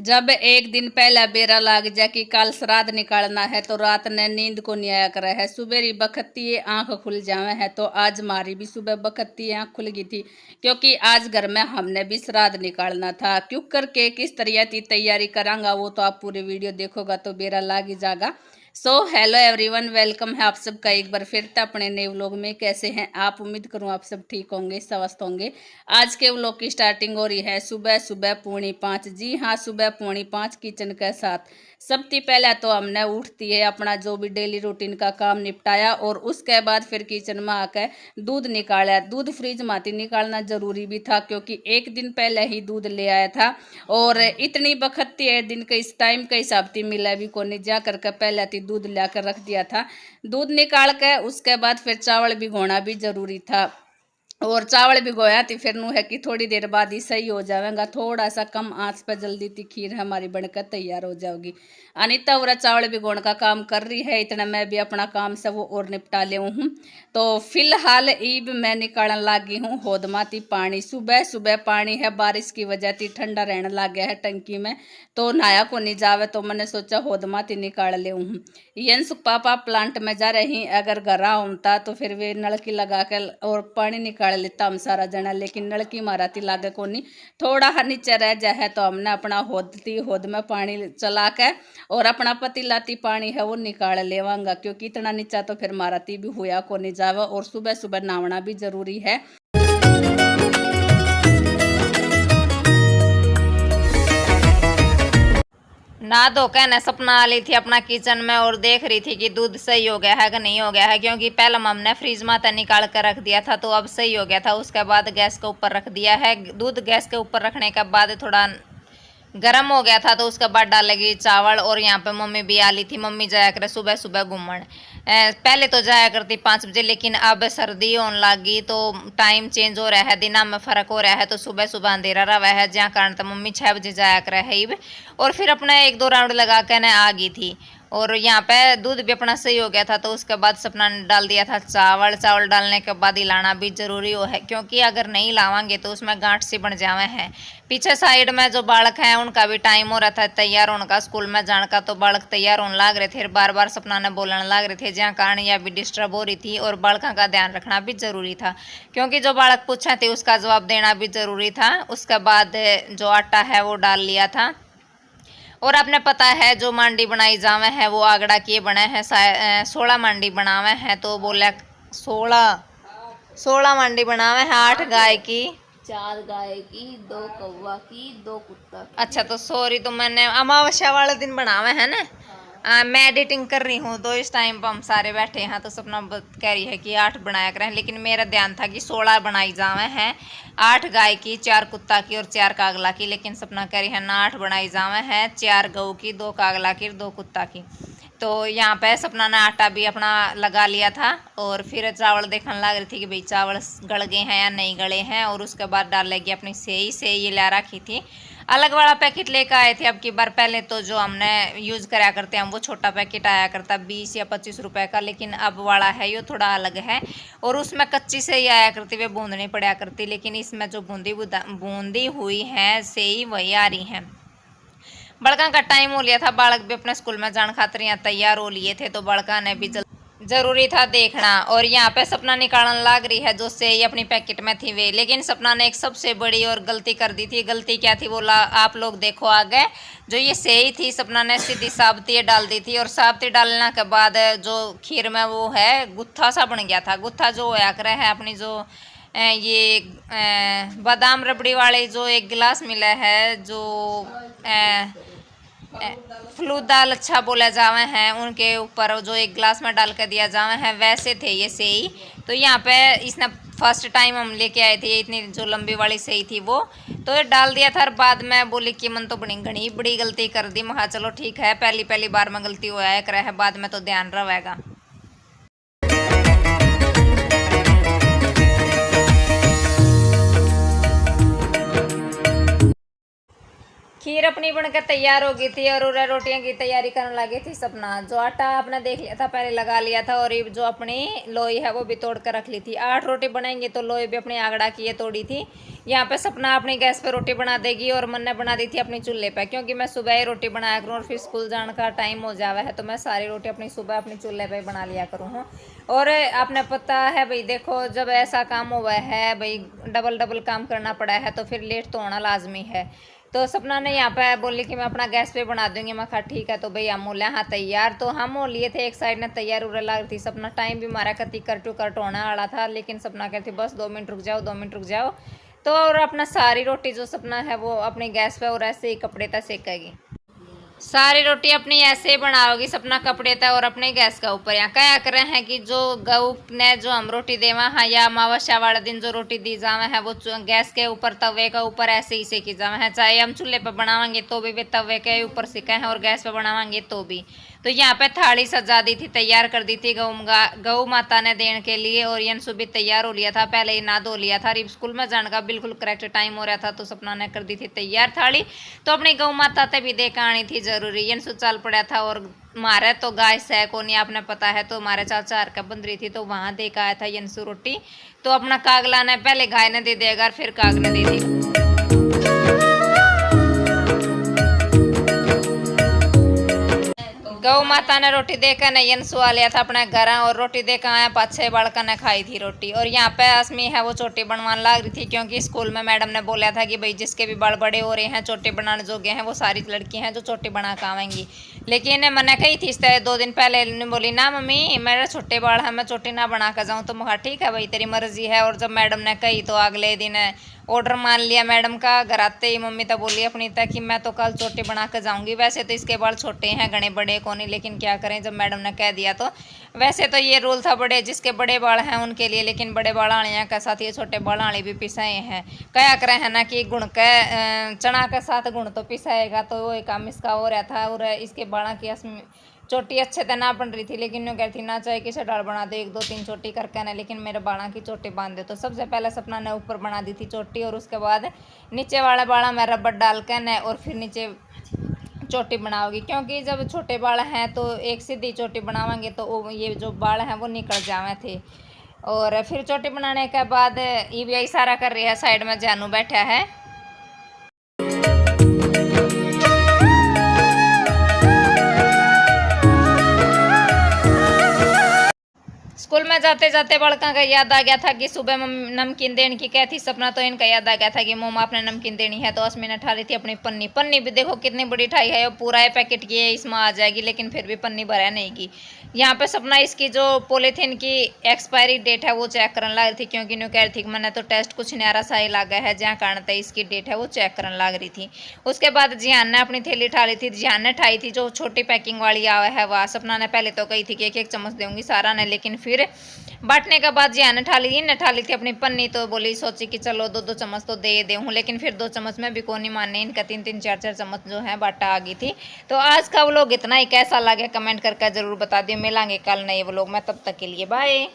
जब एक दिन पहले बेरा लाग जा कि कल श्राद्ध निकालना है तो रात ने नींद को नहीं आया करे है। सुबह बखती आंख खुल जावे है तो आज हमारी भी सुबह बखती आंख खुल गई थी, क्योंकि आज घर में हमने भी श्राद्ध निकालना था। क्यों करके किस तरह की तैयारी करांगा वो तो आप पूरे वीडियो देखोगा तो बेरा लाग ही जाएगा। सो हेलो एवरीवन, वेलकम है आप सबका एक बार फिर से अपने नए व्लॉग में। कैसे हैं आप? उम्मीद करूं आप सब ठीक होंगे, स्वस्थ होंगे। आज के व्लॉग की स्टार्टिंग हो रही है सुबह सुबह 4:45। जी हाँ, सुबह 4:45 किचन के साथ। सबसे पहले तो हमने उठती है अपना जो भी डेली रूटीन का काम निपटाया और उसके बाद फिर किचन में आकर दूध निकाला। दूध फ्रिज माती निकालना जरूरी भी था, क्योंकि एक दिन पहले ही दूध ले आया था और इतनी बखती है दिन के इस टाइम के हिसाब से मिला भी को नहीं जा करके पहले थी दूध लाकर रख दिया था। दूध निकाल के उसके बाद फिर चावल भिगोना भी जरूरी था और चावल भिगोया तो फिर नू है कि थोड़ी देर बाद ही सही हो जाएगा। थोड़ा सा कम आंच पर जल्दी ती खीर हमारी बनकर तैयार हो जाएगी। अनिता उरा चावल भिगोने का काम कर रही है, इतना मैं भी अपना काम सब और निपटा ले हूँ। तो फिलहाल ईब मैं निकालने लगी हूँ होदमाती पानी। सुबह सुबह पानी है, बारिश की वजह से ठंडा रहने लग गया है टंकी में, तो नहाया को नहीं जावे तो मैंने सोचा होदमाती निकाल ले हूँ। यंस पापा प्लांट में जा रही, अगर घर होता तो फिर वे नलकी लगा कर और पानी निकाल लेता हम सारा जना, लेकिन नलकी माराती लागे को नहीं। थोड़ा नीचे रह जाए तो हमने अपना होद में पानी चला के और अपना पतीलाती पानी है वो निकाल लेवांगा, क्योंकि इतना नीचा तो फिर माराती भी हुआ को नहीं जावा। और सुबह सुबह नहाना भी जरूरी है। ना धो के न सपना ली थी अपना किचन में और देख रही थी कि दूध सही हो गया है कि नहीं हो गया है, क्योंकि पहले हमने फ्रीज में निकाल कर रख दिया था तो अब सही हो गया था। उसके बाद गैस के ऊपर रख दिया है। दूध गैस के ऊपर रखने के बाद थोड़ा गर्म हो गया था तो उसके बाद डालेगी चावल। और यहाँ पे मम्मी भी आ ली थी। मम्मी जाया करे सुबह सुबह घूमन। पहले तो जाया करती 5 बजे, लेकिन अब सर्दी होने लगी तो टाइम चेंज हो रहा है, दिना में फ़र्क हो रहा है, तो सुबह सुबह अंधेरा रहा है, जहाँ कारण तो मम्मी 6 बजे जाया करे है। और फिर अपना 1-2 राउंड लगा के न आ गई थी। और यहाँ पे दूध भी अपना सही हो गया था तो उसके बाद सपना ने डाल दिया था चावल। चावल डालने के बाद हिलाना भी जरूरी हो है, क्योंकि अगर नहीं लावांगे तो उसमें गांठ सी बन जावे हैं। पीछे साइड में जो बालक हैं उनका भी टाइम हो रहा था तैयार होने का, स्कूल में जाने का, तो बालक तैयार होने लग रहे थे। बार बार सपना ने बोलने लग रहे थे, जहाँ कारण यह भी डिस्टर्ब हो रही थी। और बालकों का ध्यान रखना भी जरूरी था, क्योंकि जो बालक पूछे थे उसका जवाब देना भी जरूरी था। उसके बाद जो आटा है वो डाल लिया था। और आपने पता है जो मांडी बनाई जावे है वो आगड़ा किए बने हैं। 16 मांडी बनावे हैं, तो बोला 16 मांडी बनावे हैं। 8 गाय की, 4 गाय की, 2 कौवा की, 2 कुत्ता की। अच्छा तो सॉरी, तो मैंने अमावस्या वाले दिन बनावे हैं ना। मैं एडिटिंग कर रही हूँ तो इस टाइम पर हम सारे बैठे हैं, तो सपना कह रही है कि 8 बनाया करें, लेकिन मेरा ध्यान था कि 16 बनाई जावे हैं। 8 गाय की, 4 कुत्ता की और 4 कागला की, लेकिन सपना कह रही है ना 8 बनाई जावे हैं। 4 गऊ की, 2 कागला की और 2 कुत्ता की। तो यहाँ पे सपना ने आटा भी अपना लगा लिया था और फिर चावल देखने लग रही थी कि भाई चावल गल गए हैं या नहीं गले हैं। और उसके बाद डालेगी अपनी सेई से ये ला रखी थी। अलग वाला पैकेट लेकर आए थे अब की बार। पहले तो जो हमने यूज़ कराया करते हैं वो छोटा पैकेट आया करता 20 या 25 रुपए का, लेकिन अब वाला है ये थोड़ा अलग है। और उसमें कच्ची से ही आया करती, वे बूंदनी पड़ा करती, लेकिन इसमें जो बूंदी हुई है सेई वही आ रही है। बड़का का टाइम हो लिया था, बालक भी अपने स्कूल में जाने खातिर यहाँ तैयार हो लिए थे, तो बड़का ने भी जरूरी था देखना। और यहाँ पे सपना निकालने लग रही है जो सेई अपनी पैकेट में थी वे, लेकिन सपना ने एक सबसे बड़ी और गलती कर दी थी। गलती क्या थी बोला आप लोग देखो आगे। जो ये सेई थी सपना ने सीधी साबती डाल दी थी, और साबती डालने के बाद जो खीर में वो है गुत्था सा बन गया था। गुत्था जो होया करे है अपनी जो ये बादाम रबड़ी वाले जो एक गिलास मिला है, जो फलूदा लच्छा बोला जावे हैं, उनके ऊपर जो एक गिलास में डाल कर दिया जावे हैं, वैसे थे ये सेई। तो यहाँ पे इसने फर्स्ट टाइम हम लेके आए थे, इतनी जो लंबी वाली सेई थी वो, तो ये डाल दिया था। और बाद में बोली कि मन तो बड़ी बड़ी गलती कर दी। मैं चलो ठीक है, पहली बार में गलती होया करे है, बाद में तो ध्यान रहेगा। खीर फिर अपनी बनकर तैयार हो गई थी और उन्हें रोटियां की तैयारी करने लगी थी सपना। जो आटा आपने देख लिया था पहले लगा लिया था और ये जो अपनी लोई है वो भी तोड़ कर रख ली थी। 8 रोटी बनाएंगे तो लोई भी अपनी आगड़ा की ये तोड़ी थी। यहाँ पे सपना अपनी गैस पे रोटी बना देगी और मन ने बना दी थी अपनी चूल्हे पे, क्योंकि मैं सुबह ही रोटी बनाया करूँ और फिर स्कूल जाने का टाइम हो जावा है तो मैं सारी रोटी अपनी सुबह अपनी चूल्हे पे बना लिया करूँ हूँ। और आपने पता है भाई देखो जब ऐसा काम हुआ है भाई डबल काम करना पड़ा है तो फिर लेट तो होना लाजमी है। तो सपना ने यहाँ पे बोली कि मैं अपना गैस पे बना दूंगी। मैं कहा ठीक है। तो भाई हम बोले हाँ तैयार, तो हम हो लिए थे एक साइड ने तैयार उड़े लग रही थी सपना। टाइम भी मारा करती कर होने वाला था, लेकिन सपना कहती बस 2 मिनट रुक जाओ 2 मिनट रुक जाओ। तो और अपना सारी रोटी जो सपना है वो अपनी गैस पे और ऐसे ही कपड़े तक सेकेगी। सारी रोटी अपनी ऐसे ही बनाओगी सपना कपड़े तक और अपने गैस का ऊपर। यहाँ क्या कर रहे हैं कि जो गऊ ने जो हम रोटी देवा हाँ या अमावस्या वाले दिन जो रोटी दी जावे है वो गैस के ऊपर तवे का ऊपर ऐसे ही सेकी जावे है। चाहे हम चूल्हे पर बनावांगे तो भी वे तवे के ऊपर सेका है और गैस पे बनावांगे तो भी। तो यहाँ पे थाली सजा दी थी, तैयार कर दी थी गऊ माता ने देने के लिए। और यन सुबह तैयार हो लिया था, पहले ही ना धो लिया था। रिब स्कूल में जाने का बिल्कुल करेक्ट टाइम हो रहा था तो सपना ने कर दी थी तैयार थाली। तो अपनी गऊ माता ते भी देकर आनी थी जरूरी। यन सु चल पड़ा था और मारे तो गाय सह को नहीं आपने पता है तो हमारे चाचा हर का बंद रही थी तो वहां देकर आया था यंसु रोटी। तो अपना कागला ने पहले गाय ने दे देगा फिर काग ने दे दी। गौ माता ने रोटी देकर ने यंसु आ लिया था अपने घर और रोटी देकर आया 5-6 बालका ने खाई थी रोटी। और यहाँ पे असमी है वो चोटी बनवाने लग रही थी, क्योंकि स्कूल में मैडम ने बोला था कि भाई जिसके भी बाल बड़े हो रहे हैं चोटी बनाने जोगे हैं वो सारी लड़की हैं जो चोटी बना कर आवेंगी। लेकिन मैंने कही थी 2 दिन पहले बोली ना मम्मी मेरे छोटे बाल है मैं चोटी ना बना कर जाऊँ। तो मैं ठीक है भाई तेरी मर्जी है। और जब मैडम ने कही तो अगले दिन ऑर्डर मान लिया मैडम का। घर आते ही मम्मी तो बोली अपनी तक कि मैं तो कल चोटी बना कर जाऊंगी। वैसे तो इसके बाल छोटे हैं घने बड़े को नहीं, लेकिन क्या करें जब मैडम ने कह दिया तो वैसे तो ये रूल था बड़े जिसके बड़े बाल हैं उनके लिए, लेकिन बड़े बाल आलियाँ के साथ ये छोटे बाल आले भी पिसाए हैं। क्या करें है ना कि गुण के चना के साथ गुण तो पिसाएगा। तो वो काम इसका हो रहा था और इसके बालों की चोटी अच्छे से ना बन रही थी, लेकिन यूँ कहती ना चाहे किसे डाल बना दो 1-2-3 चोटी करके ना, लेकिन मेरे बालों की चोटी बांध दे। तो सबसे पहले सपना ने ऊपर बना दी थी चोटी और उसके बाद नीचे वाले बाला में रबड़ डाल के न और फिर नीचे चोटी बनाओगी, क्योंकि जब छोटे बाल हैं तो एक सीधी चोटी बनावेंगे तो ये जो बाल हैं वो निकल जावे थे। और फिर चोटी बनाने के बाद ये भी इशारा कर रही है, साइड में जानू बैठा है। स्कूल में जाते जाते बड़का का याद आ गया था कि सुबह नमकीन देने की क्या थी सपना। तो इनका याद आ गया था कि मोम आपने नमकीन देनी है। तो असमी ने ठा ली थी अपनी पन्नी भी देखो कितनी बड़ी ठाई है, पूरा है पैकेट की है इसमें आ जाएगी, लेकिन फिर भी पन्नी भरा नहीं की। यहाँ पे सपना इसकी जो पॉलीथीन की एक्सपायरी डेट है वो चेक करने लग रही थी, क्योंकि न्यू कह रही थी कि मैंने तो टेस्ट कुछ न्यारा सा ही लगा है जहाँ कारण था इसकी डेट है वो चेक करने लग रही थी। उसके बाद जिहान ने अपनी थैली ठा ली थी। जिहान ने ठाई थी जो छोटी पैकिंग वाली आवा है वह। सपना ने पहले तो कही थी कि 1-1 चम्मच दूंगी सारा ने, लेकिन फिर बांटने के बाद जिहान ने ठा ली थी अपनी पन्नी। तो बोली सोची कि चलो 2-2 चम्मच तो दे दूँ, लेकिन फिर 2 चम्मच में भी को नहीं मानने, इनका 3-3 4-4 चम्मच जो है बाटा आ गई थी। तो आज का व्लॉग इतना ही, कैसा लगे कमेंट करके जरूर बता दिए। मिलांगे कल नए व्लॉग में, तब तक के लिए बाय।